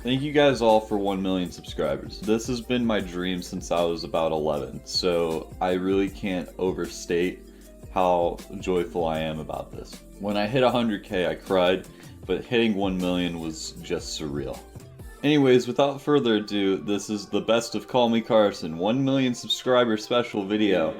Thank you guys all for 1 million subscribers. This has been my dream since I was about 11, so I really can't overstate how joyful I am about this. When I hit 100k I cried, but hitting 1 million was just surreal. Anyways, without further ado, this is the Best of CallMeCarson 1 million subscriber special video.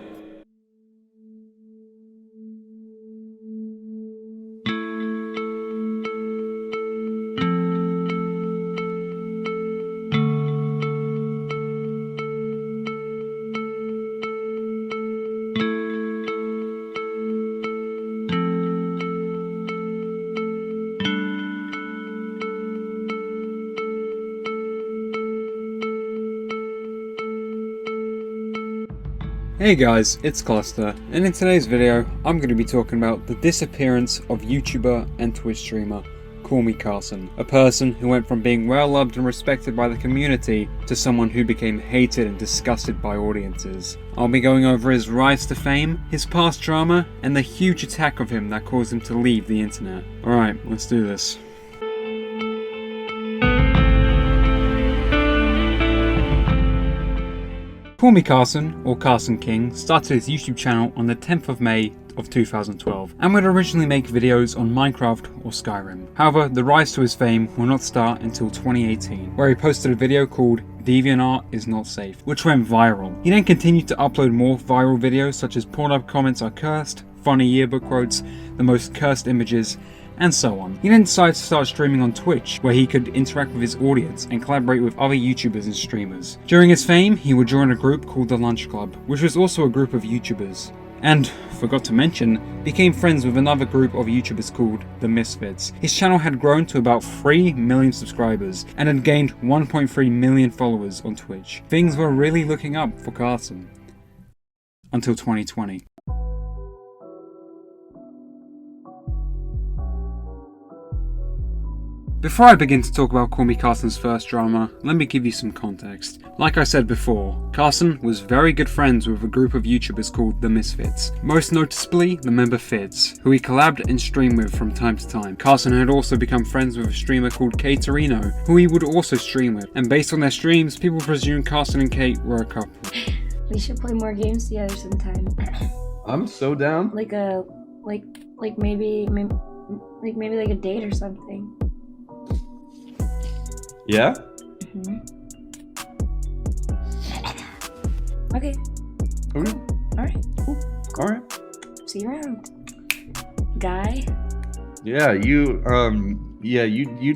Hey guys, it's Cluster, and in today's video, I'm going to be talking about the disappearance of YouTuber and Twitch streamer CallMeCarson, a person who went from being well loved and respected by the community to someone who became hated and disgusted by audiences. I'll be going over his rise to fame, his past drama, and the huge attack of him that caused him to leave the internet. Alright, let's do this. CallMeCarson, or Carson King, started his YouTube channel on the 10th of May of 2012 and would originally make videos on Minecraft or Skyrim. However, the rise to his fame will not start until 2018, where he posted a video called DeviantArt is not safe, which went viral. He then continued to upload more viral videos such as Pornhub comments are cursed, funny yearbook quotes, the most cursed images, and so on. He then decided to start streaming on Twitch, where he could interact with his audience and collaborate with other YouTubers and streamers. During his fame, he would join a group called the Lunch Club, which was also a group of YouTubers. And, forgot to mention, became friends with another group of YouTubers called The Misfits. His channel had grown to about 3 million subscribers and had gained 1.3 million followers on Twitch. Things were really looking up for Carson. Until 2020. Before I begin to talk about CallMeCarson's first drama, let me give you some context. Like I said before, Carson was very good friends with a group of YouTubers called The Misfits, most noticeably the member Fitz, who he collabed and streamed with from time to time. Carson had also become friends with a streamer called Katerino, who he would also stream with, and based on their streams, people presumed Carson and Kate were a couple. We should play more games together sometime. I'm so down. Like maybe like a date or something. Yeah? Mm-hmm. Okay. Okay. Alright. Cool. Alright. See you around. Guy? Yeah, you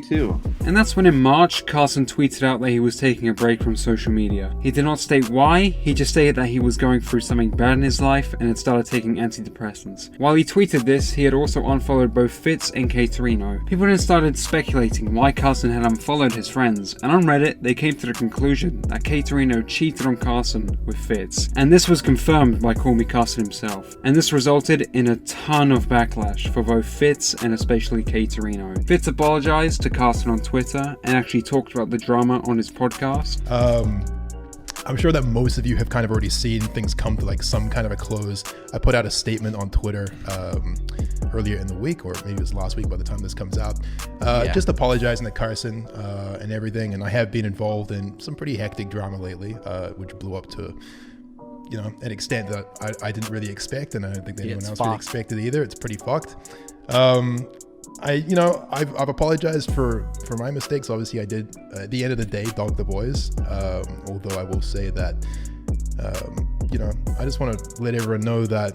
too. And that's when in March, Carson tweeted out that he was taking a break from social media. He did not state why, he just stated that he was going through something bad in his life and had started taking antidepressants. While he tweeted this, he had also unfollowed both Fitz and Katerino. People then started speculating why Carson had unfollowed his friends, and on Reddit, they came to the conclusion that Katerino cheated on Carson with Fitz. And this was confirmed by CallMeCarson himself. And this resulted in a ton of backlash for both Fitz and especially Katerino. Fitz apologized to Carson on Twitter and actually talked about the drama on his podcast. I'm sure that most of you have kind of already seen things come to like some kind of a close. I put out a statement on Twitter earlier in the week, or maybe it was last week by the time this comes out, just apologizing to Carson and everything. And I have been involved in some pretty hectic drama lately, which blew up to an extent that I didn't really expect, and I don't think anyone else really expected either. It's pretty fucked. I've apologized for my mistakes. Obviously I did at the end of the day dog the boys, although I will say that I just want to let everyone know that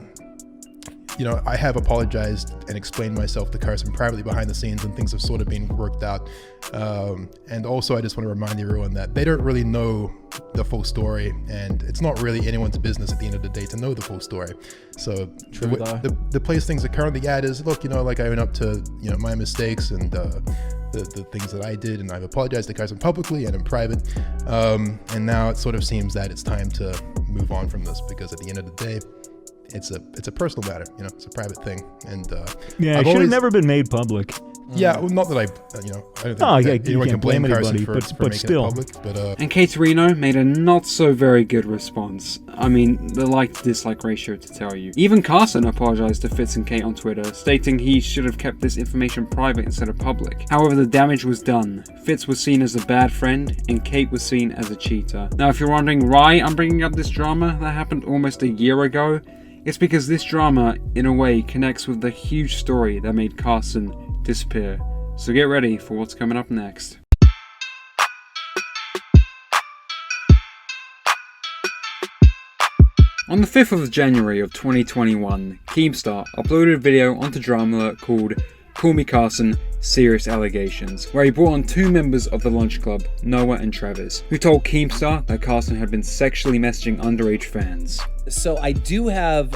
I have apologized and explained myself to Carson privately behind the scenes, and things have sort of been worked out. And also I just want to remind everyone that they don't really know the full story, and it's not really anyone's business at the end of the day to know the full story. So the place things are currently at is, look, like I went up to my mistakes and the things that I did, and I've apologized to Carson publicly and in private, and now it sort of seems that it's time to move on from this, because at the end of the day it's a personal matter, it's a private thing, and it should have never been made public. Yeah, well, not that I don't think that you anyone can't can blame blame Carson anybody, for but making still. it public. But And Katerino made a not so very good response. I mean, the like to dislike ratio to tell you. Even Carson apologized to Fitz and Kate on Twitter, stating he should have kept this information private instead of public. However, the damage was done. Fitz was seen as a bad friend, and Kate was seen as a cheater. Now, if you're wondering why I'm bringing up this drama that happened almost a year ago, it's because this drama, in a way, connects with the huge story that made Carson disappear. So get ready for what's coming up next. On the 5th of January of 2021, Keemstar uploaded a video onto Drama Alert called CallMeCarson Serious Allegations, where he brought on two members of the lunch club, Noah and Travis, who told Keemstar that Carson had been sexually messaging underage fans. So I do have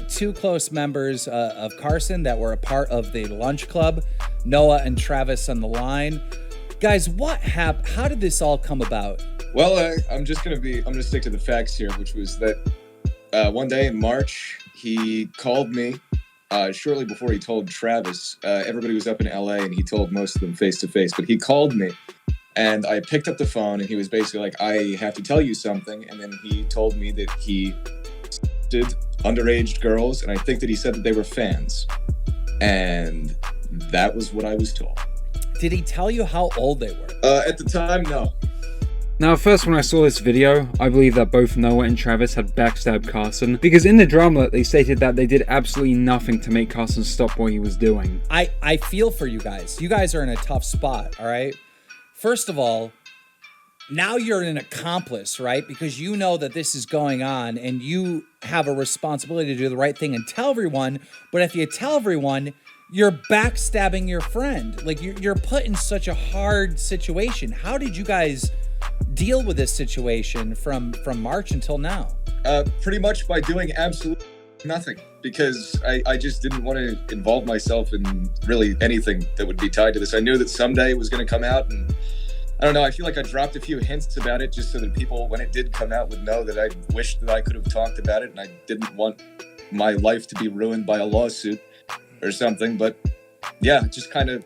two close members of Carson that were a part of the lunch club, Noah and Travis on the line. Guys, what happened? How did this all come about? Well, I'm gonna stick to the facts here, which was that one day in March, he called me shortly before he told Travis. Everybody was up in LA and he told most of them face to face, but he called me and I picked up the phone and he was basically like, I have to tell you something. And then he told me that he did underage girls, and I think that he said that they were fans. And that was what I was told. Did he tell you how old they were? At the time, no. Now, at first when I saw this video, I believed that both Noah and Travis had backstabbed Carson, because in the drama they stated that they did absolutely nothing to make Carson stop what he was doing. I feel for you guys. You guys are in a tough spot, all right? First of all, now you're an accomplice, right? Because you know that this is going on and you have a responsibility to do the right thing and tell everyone. But if you tell everyone, you're backstabbing your friend. Like you're put in such a hard situation. How did you guys deal with this situation from March until now? Pretty much by doing absolutely nothing, because I just didn't want to involve myself in really anything that would be tied to this. I knew that someday it was going to come out, and I don't know, I feel like I dropped a few hints about it just so that people, when it did come out, would know that I wished that I could have talked about it, and I didn't want my life to be ruined by a lawsuit or something. But yeah, just kind of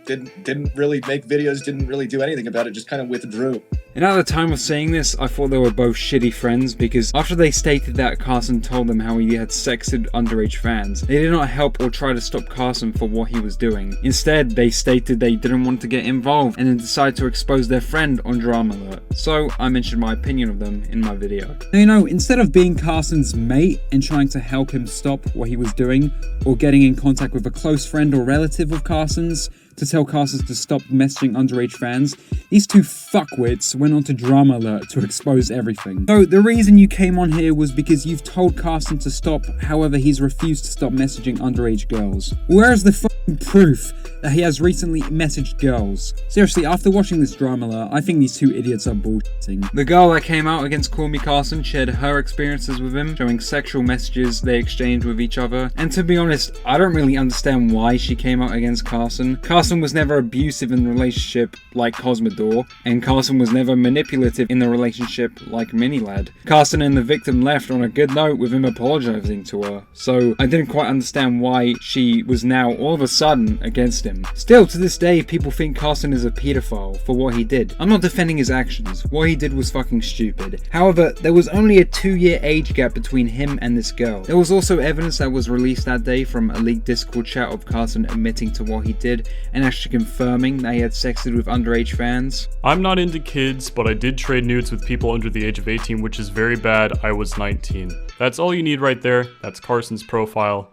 didn't really make videos, didn't really do anything about it, just kind of withdrew. And at the time of saying this, I thought they were both shitty friends, because after they stated that Carson told them how he had sexted underage fans, they did not help or try to stop Carson for what he was doing. Instead, they stated they didn't want to get involved and then decided to expose their friend on Drama Alert. So I mentioned my opinion of them in my video. Now, instead of being Carson's mate and trying to help him stop what he was doing, or getting in contact with a close friend or relative of Carson's to tell Carson to stop messaging underage fans, these two fuckwits went on to Drama Alert to expose everything. So the reason you came on here was because you've told Carson to stop, however he's refused to stop messaging underage girls. Where's the fucking proof that he has recently messaged girls? Seriously, after watching this Drama Alert, I think these two idiots are bullshitting. The girl that came out against CallMeCarson shared her experiences with him, showing sexual messages they exchanged with each other, and to be honest, I don't really understand why she came out against Carson. Carson was never abusive in the relationship like Cosmodor, and Carson was never manipulative in the relationship like Minilad. Carson and the victim left on a good note with him apologizing to her, so I didn't quite understand why she was now all of a sudden against him. Still, to this day, people think Carson is a pedophile for what he did. I'm not defending his actions. What he did was fucking stupid. However, there was only a 2-year age gap between him and this girl. There was also evidence that was released that day from a leaked Discord chat of Carson admitting to what he did and actually confirming that he had sexted with underage fans. I'm not into kids, but I did trade nudes with people under the age of 18, which is very bad. I was 19. That's all you need right there. That's Carson's profile.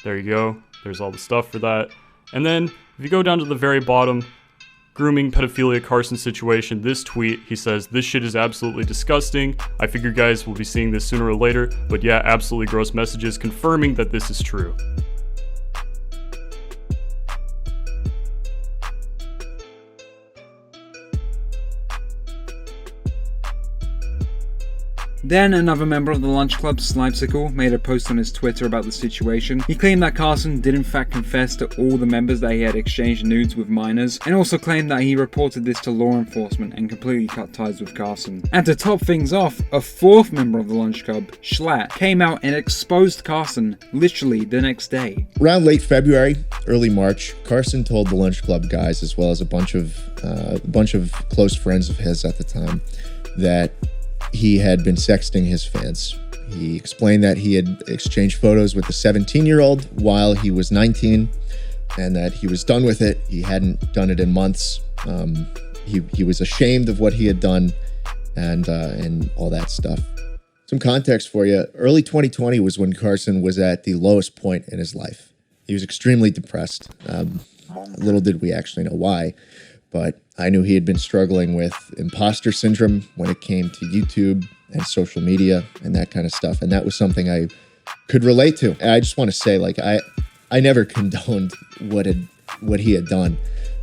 There you go. There's all the stuff for that. And then, if you go down to the very bottom, grooming pedophilia Carson situation, this tweet, he says, "This shit is absolutely disgusting. I figure guys will be seeing this sooner or later, but yeah, absolutely gross messages confirming that this is true." Then another member of the lunch club, Slipesicle, made a post on his Twitter about the situation. He claimed that Carson did in fact confess to all the members that he had exchanged nudes with minors, and also claimed that he reported this to law enforcement and completely cut ties with Carson. And to top things off, a fourth member of the lunch club, Schlatt, came out and exposed Carson literally the next day. Around late February, early March, Carson told the lunch club guys, as well as a bunch of close friends of his at the time, that he had been sexting his fans. He explained that he had exchanged photos with a 17-year-old while he was 19, and that he was done with it. He hadn't done it in months. He was ashamed of what he had done, and all that stuff. Some context for you. Early 2020 was when Carson was at the lowest point in his life. He was extremely depressed. Little did we actually know why, but I knew he had been struggling with imposter syndrome when it came to YouTube and social media and that kind of stuff. And that was something I could relate to. And I just want to say, like, I never condoned what he had done.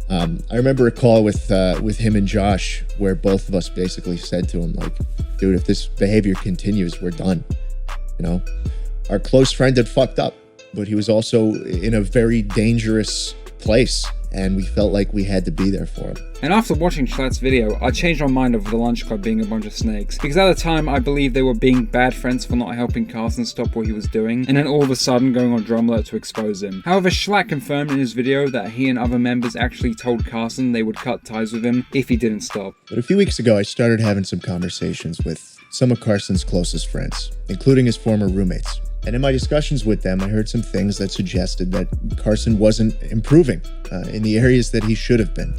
I remember a call with him and Josh where both of us basically said to him, like, dude, if this behavior continues, we're done. You know, our close friend had fucked up, but he was also in a very dangerous place, and we felt like we had to be there for him. And after watching Schlatt's video, I changed my mind over the lunch club being a bunch of snakes, because at the time I believed they were being bad friends for not helping Carson stop what he was doing, and then all of a sudden going on Drama Alert to expose him. However, Schlatt confirmed in his video that he and other members actually told Carson they would cut ties with him if he didn't stop. But a few weeks ago, I started having some conversations with some of Carson's closest friends, including his former roommates. And in my discussions with them, I heard some things that suggested that Carson wasn't improving in the areas that he should have been.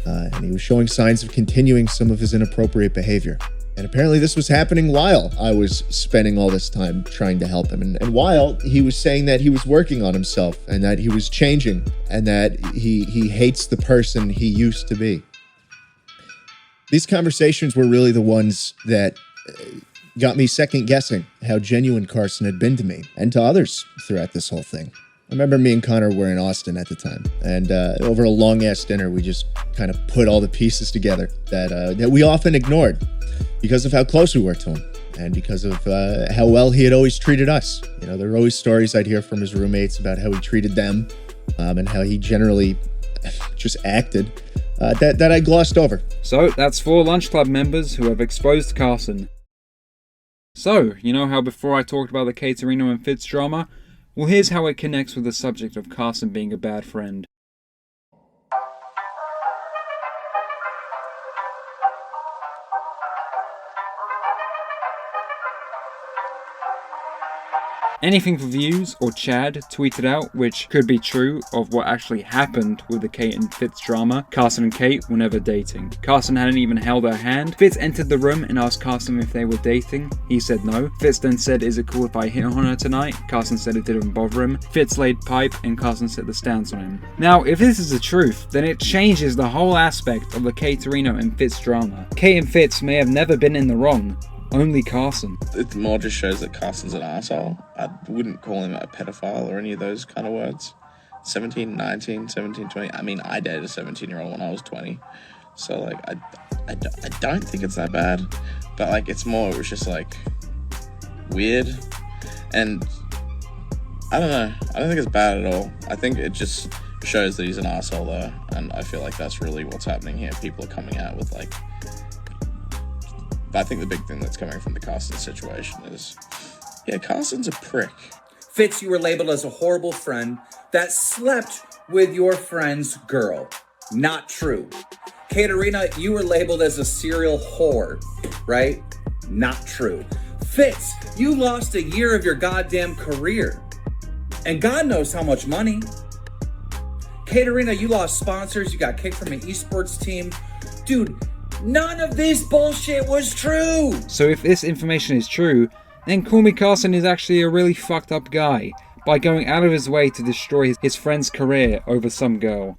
And he was showing signs of continuing some of his inappropriate behavior. And apparently this was happening while I was spending all this time trying to help him. And while he was saying that he was working on himself and that he was changing and that he hates the person he used to be. These conversations were really the ones that got me second guessing how genuine Carson had been to me and to others throughout this whole thing. I remember me and Connor were in Austin at the time, and over a long-ass dinner, we just kind of put all the pieces together that we often ignored because of how close we were to him and because of how well he had always treated us. You know, there were always stories I'd hear from his roommates about how he treated them and how he generally just acted that I glossed over. So that's 4 lunch club members who have exposed Carson. So, you know how before I talked about the Katerino and Fitz drama? Well, here's how it connects with the subject of Carson being a bad friend. Anything for views or Chad tweeted out, which could be true of what actually happened with the Kate and Fitz drama. Carson and Kate were never dating. Carson hadn't even held her hand. Fitz entered the room and asked Carson if they were dating. He said no. Fitz then said, "Is it cool if I hit on her tonight?" Carson said it didn't bother him. Fitz laid pipe and Carson set the stance on him. Now, if this is the truth, then it changes the whole aspect of the Katerino and Fitz drama. Kate and Fitz may have never been in the wrong. Only Carson. It more just shows that Carson's an asshole. I wouldn't call him a pedophile or any of those kind of words. 17, 19, 17, 20. I mean, I dated a 17-year-old when I was 20. So, like, I don't think it's that bad. But, like, it was just, like, weird. And I don't know. I don't think it's bad at all. I think it just shows that he's an asshole, though. And I feel like that's really what's happening here. People are coming out with, like... I think the big thing that's coming from the Carson situation is, yeah, Carson's a prick. Fitz, you were labeled as a horrible friend that slept with your friend's girl. Not true. Katerina, you were labeled as a serial whore, right? Not true. Fitz, you lost a year of your goddamn career. And God knows how much money. Katerina, you lost sponsors, you got kicked from an esports team. Dude, none of this bullshit was true! So if this information is true, then CallMeCarson is actually a really fucked up guy, by going out of his way to destroy his friend's career over some girl.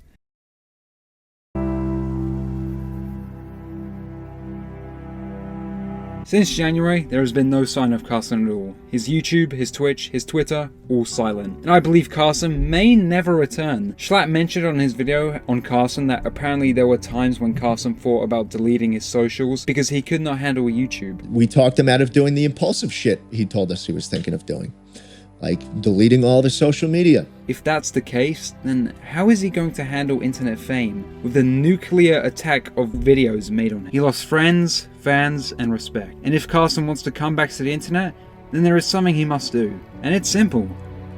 Since January, there has been no sign of Carson at all. His YouTube, his Twitch, his Twitter, all silent. And I believe Carson may never return. Schlatt mentioned on his video on Carson that apparently there were times when Carson thought about deleting his socials because he could not handle YouTube. We talked him out of doing the impulsive shit he told us he was thinking of doing, like deleting all the social media. If that's the case, then how is he going to handle internet fame with the nuclear attack of videos made on him? He lost friends, fans, and respect. And if Carson wants to come back to the internet, then there is something he must do. And it's simple.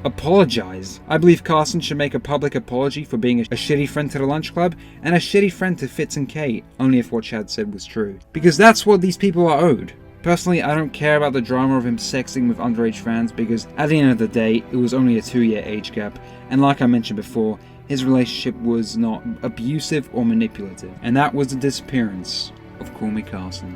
Apologize. I believe Carson should make a public apology for being a shitty friend to the Lunch Club and a shitty friend to Fitz and Kate, only if what Chad said was true. Because that's what these people are owed. Personally, I don't care about the drama of him sexting with underage fans because at the end of the day, it was only a 2-year age gap, and like I mentioned before, his relationship was not abusive or manipulative, and that was the disappearance of CallMeCarson.